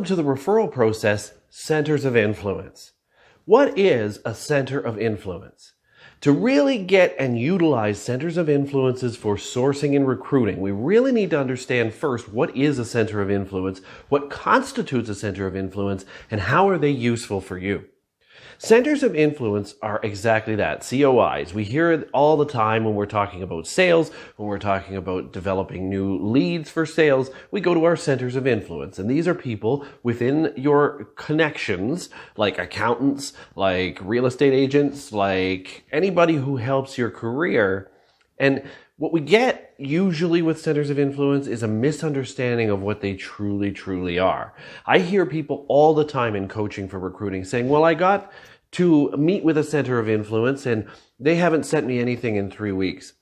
To the referral process, centers of influence. What is a center of influence? To really get and utilize centers of influences for sourcing and recruiting, we really need to understand first what is a center of influence, what constitutes a center of influence, and how are they useful for you. Centers of influence are exactly that, COIs. We hear it all the time when we're talking about sales, when we're talking about developing new leads for sales. We go to our centers of influence, and these are people within your connections, like accountants, like real estate agents, like anybody who helps your career. And what we get usually with centers of influence is a misunderstanding of what they truly, truly are. I hear people all the time in coaching for recruiting saying, well, I got to meet with a center of influence and they haven't sent me anything in 3 weeks.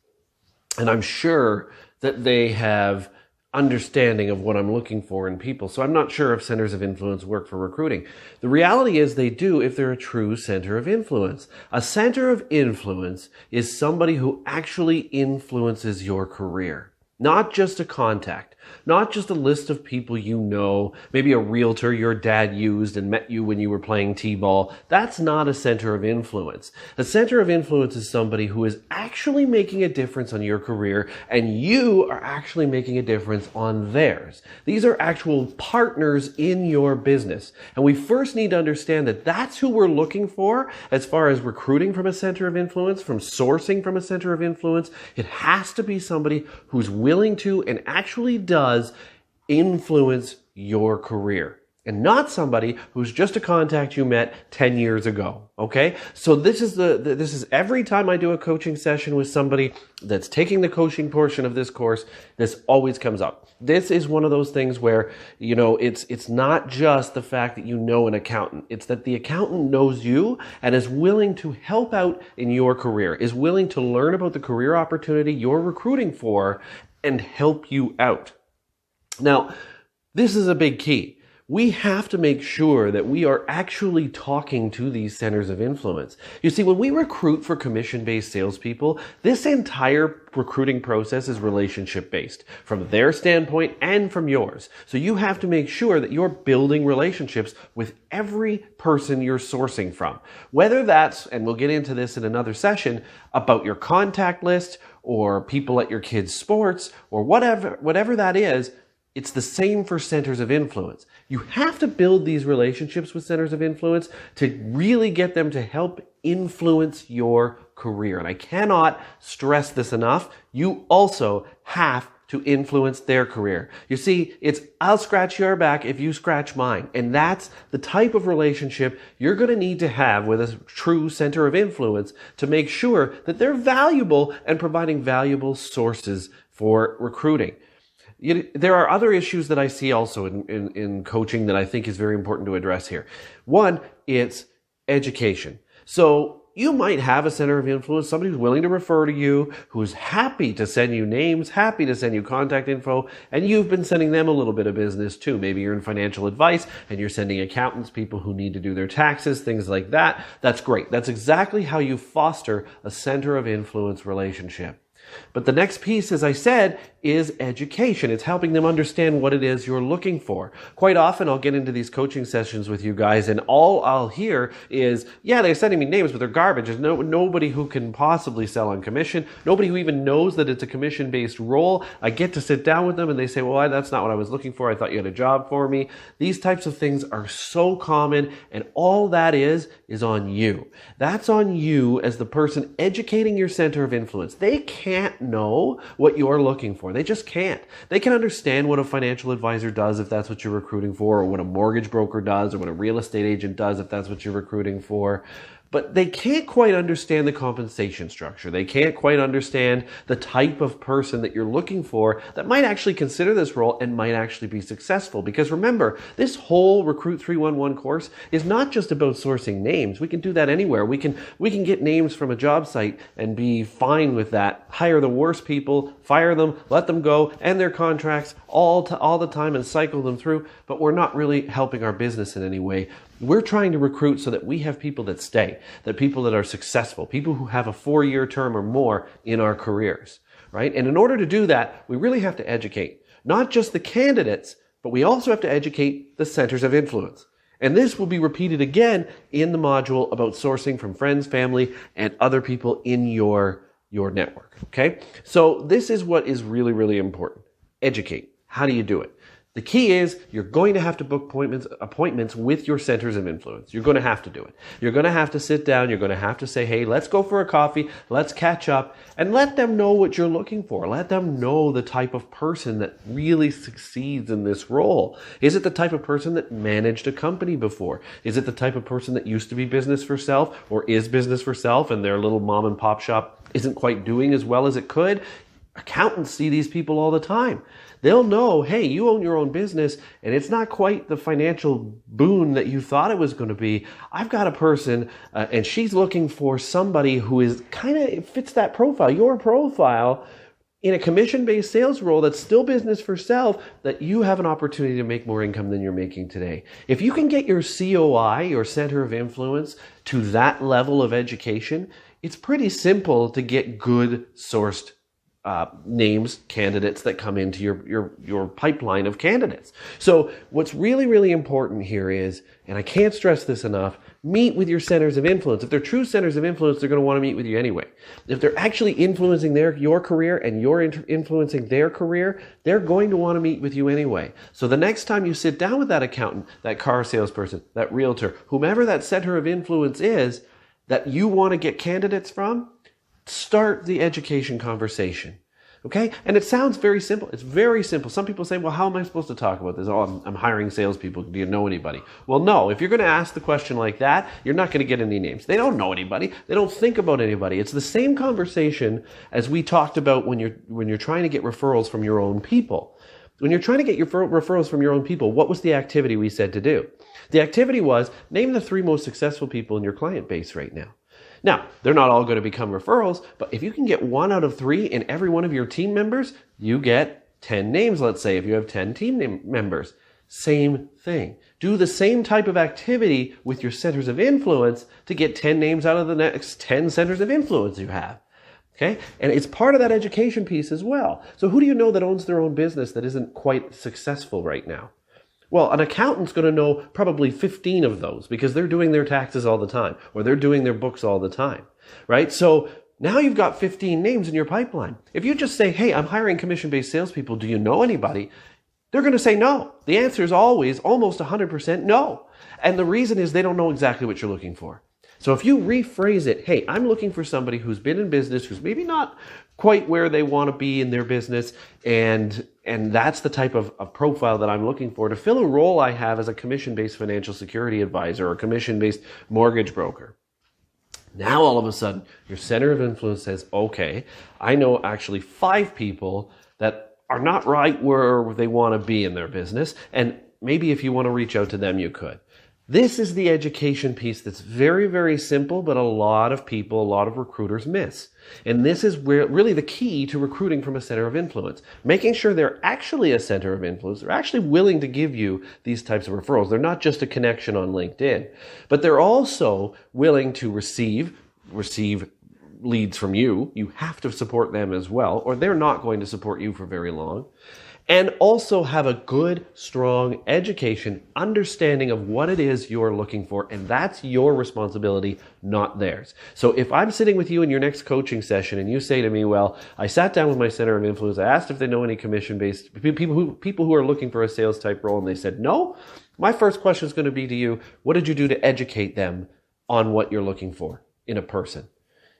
And I'm sure that they have understanding of what I'm looking for in people. So I'm not sure if centers of influence work for recruiting. The reality is they do if they're a true center of influence. A center of influence is somebody who actually influences your career. Not just a contact, not just a list of people you know, maybe a realtor your dad used and met you when you were playing t-ball. That's not a center of influence. A center of influence is somebody who is actually making a difference on your career and you are actually making a difference on theirs. These are actual partners in your business. And we first need to understand that that's who we're looking for as far as recruiting from a center of influence, from sourcing from a center of influence. It has to be somebody who's willing to and actually does influence your career, and not somebody who's just a contact you met 10 years ago. Okay? So this is every time I do a coaching session with somebody that's taking the coaching portion of this course, this always comes up. This is one of those things where, it's not just the fact that you know an accountant. It's that the accountant knows you and is willing to help out in your career, is willing to learn about the career opportunity you're recruiting for and help you out. Now, this is a big key. We have to make sure that we are actually talking to these centers of influence. You see, when we recruit for commission-based salespeople, this entire recruiting process is relationship-based from their standpoint and from yours. So you have to make sure that you're building relationships with every person you're sourcing from. Whether that's, and we'll get into this in another session, about your contact list or people at your kids' sports or whatever that is, it's the same for centers of influence. You have to build these relationships with centers of influence to really get them to help influence your career. And I cannot stress this enough. You also have to influence their career. You see, it's I'll scratch your back if you scratch mine. And that's the type of relationship you're going to need to have with a true center of influence to make sure that they're valuable and providing valuable sources for recruiting. There are other issues that I see also in coaching that I think is very important to address here. One, it's education. So you might have a center of influence, somebody who's willing to refer to you, who's happy to send you names, happy to send you contact info, and you've been sending them a little bit of business too. Maybe you're in financial advice and you're sending accountants, people who need to do their taxes, things like that. That's great. That's exactly how you foster a center of influence relationship. But the next piece, as I said, is education. It's helping them understand what it is you're looking for. Quite often, I'll get into these coaching sessions with you guys, and all I'll hear is, yeah, they're sending me names, but they're garbage. There's nobody who can possibly sell on commission. Nobody who even knows that it's a commission-based role. I get to sit down with them, and they say, well, that's not what I was looking for. I thought you had a job for me. These types of things are so common, and all that is on you. That's on you as the person educating your center of influence. They can't know what you're looking for. They just can't. They can understand what a financial advisor does if that's what you're recruiting for, or what a mortgage broker does, or what a real estate agent does if that's what you're recruiting for. But they can't quite understand the compensation structure. They can't quite understand the type of person that you're looking for that might actually consider this role and might actually be successful. Because remember, this whole Recruit 311 course is not just about sourcing names. We can do that anywhere. We can get names from a job site and be fine with that. Hire the worst people, fire them, let them go, end their contracts all the time and cycle them through. But we're not really helping our business in any way. We're trying to recruit so that we have people that stay, that people that are successful, people who have a 4-year term or more in our careers, right? And in order to do that, we really have to educate not just the candidates, but we also have to educate the centers of influence. And this will be repeated again in the module about sourcing from friends, family, and other people in your network. Okay? So this is what is really, really important. Educate. How do you do it? The key is you're going to have to book appointments with your centers of influence. You're going to have to do it. You're going to have to sit down. You're going to have to say, hey, let's go for a coffee. Let's catch up and let them know what you're looking for. Let them know the type of person that really succeeds in this role. Is it the type of person that managed a company before? Is it the type of person that used to be business for self or is business for self and their little mom and pop shop isn't quite doing as well as it could? Accountants see these people all the time. They'll know, hey, you own your own business and it's not quite the financial boon that you thought it was going to be. I've got a person and she's looking for somebody who is kind of fits that profile, your profile, in a commission-based sales role that's still business for self, that you have an opportunity to make more income than you're making today. If you can get your COI, your center of influence, to that level of education, it's pretty simple to get good sourced names, candidates that come into your pipeline of candidates. So what's really, really important here is, and I can't stress this enough, meet with your centers of influence. If they're true centers of influence, they're going to want to meet with you anyway. If they're actually influencing your career and you're influencing their career, they're going to want to meet with you anyway. So the next time you sit down with that accountant, that car salesperson, that realtor, whomever that center of influence is that you want to get candidates from, start the education conversation. Okay? And it sounds very simple. It's very simple. Some people say, well, how am I supposed to talk about this? Oh, I'm hiring salespeople. Do you know anybody? Well, no. If you're going to ask the question like that, you're not going to get any names. They don't know anybody. They don't think about anybody. It's the same conversation as we talked about when you're trying to get referrals from your own people. When you're trying to get your referrals from your own people, what was the activity we said to do? The activity was, name the 3 most successful people in your client base right now. Now, they're not all going to become referrals, but if you can get 1 out of 3 in every one of your team members, you get 10 names, let's say, if you have 10 team members. Same thing. Do the same type of activity with your centers of influence to get 10 names out of the next 10 centers of influence you have. Okay? And it's part of that education piece as well. So who do you know that owns their own business that isn't quite successful right now? Well, an accountant's going to know probably 15 of those because they're doing their taxes all the time or they're doing their books all the time, right? So now you've got 15 names in your pipeline. If you just say, hey, I'm hiring commission-based salespeople, do you know anybody? They're going to say no. The answer is always almost 100% no. And the reason is they don't know exactly what you're looking for. So if you rephrase it, hey, I'm looking for somebody who's been in business, who's maybe not quite where they want to be in their business, and that's the type of profile that I'm looking for to fill a role I have as a commission-based financial security advisor or commission-based mortgage broker. Now all of a sudden, your center of influence says, okay, I know actually 5 people that are not right where they want to be in their business, and maybe if you want to reach out to them, you could. This is the education piece that's very, very simple, but a lot of people, a lot of recruiters miss. And this is where really the key to recruiting from a center of influence. Making sure they're actually a center of influence. They're actually willing to give you these types of referrals. They're not just a connection on LinkedIn, but they're also willing to receive leads from you. You have to support them as well, or they're not going to support you for very long. And also have a good, strong education, understanding of what it is you're looking for. And that's your responsibility, not theirs. So if I'm sitting with you in your next coaching session and you say to me, well, I sat down with my center of influence, I asked if they know any commission-based people who are looking for a sales type role, and they said no, my first question is going to be to you, what did you do to educate them on what you're looking for in a person?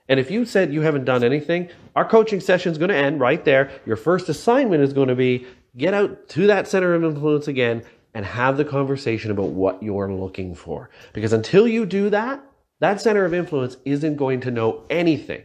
And if you said you haven't done anything, our coaching session is going to end right there. Your first assignment is going to be get out to that center of influence again and have the conversation about what you're looking for. Because until you do that, that center of influence isn't going to know anything,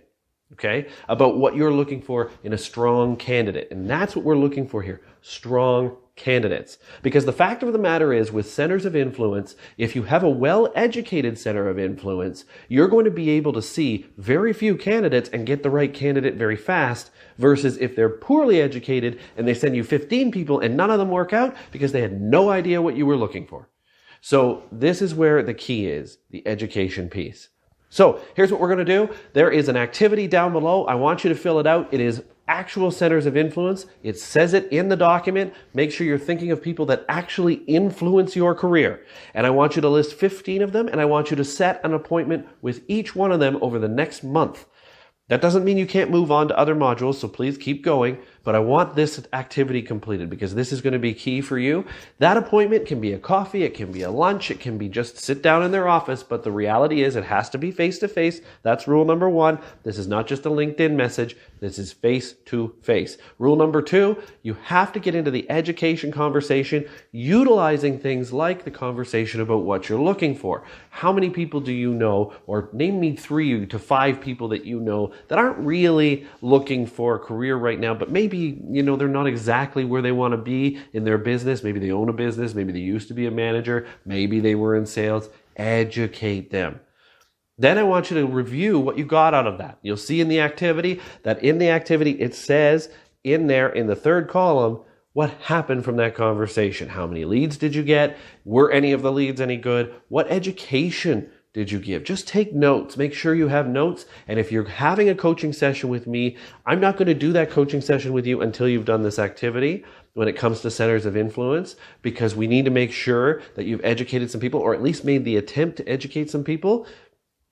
okay, about what you're looking for in a strong candidate. And that's what we're looking for here, strong candidates. Because the fact of the matter is, with centers of influence, if you have a well-educated center of influence, you're going to be able to see very few candidates and get the right candidate very fast, versus if they're poorly educated and they send you 15 people and none of them work out because they had no idea what you were looking for. So this is where the key is, the education piece. So here's what we're going to do. There is an activity down below. I want you to fill it out. It is actual centers of influence. It says it in the document. Make sure you're thinking of people that actually influence your career. And I want you to list 15 of them, and I want you to set an appointment with each one of them over the next month. That doesn't mean you can't move on to other modules, so please keep going, but I want this activity completed because this is going to be key for you. That appointment can be a coffee, it can be a lunch, it can be just sit down in their office, but the reality is it has to be face-to-face. That's rule number 1. This is not just a LinkedIn message. This is face-to-face. Rule number 2, you have to get into the education conversation utilizing things like the conversation about what you're looking for. How many people do you know, or name me 3 to 5 people that you know that aren't really looking for a career right now, but maybe, they're not exactly where they want to be in their business. Maybe they own a business. Maybe they used to be a manager. Maybe they were in sales. Educate them. Then I want you to review what you got out of that. You'll see in the activity that in the activity, it says in there in the 3rd column, what happened from that conversation? How many leads did you get? Were any of the leads any good? What education did you give? Just take notes. Make sure you have notes. And if you're having a coaching session with me, I'm not going to do that coaching session with you until you've done this activity when it comes to centers of influence, because we need to make sure that you've educated some people, or at least made the attempt to educate some people,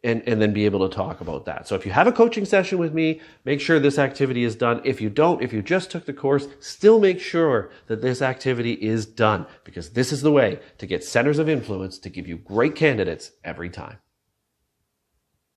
and then be able to talk about that. So if you have a coaching session with me, make sure this activity is done. If you don't, if you just took the course, still make sure that this activity is done, because this is the way to get centers of influence to give you great candidates every time.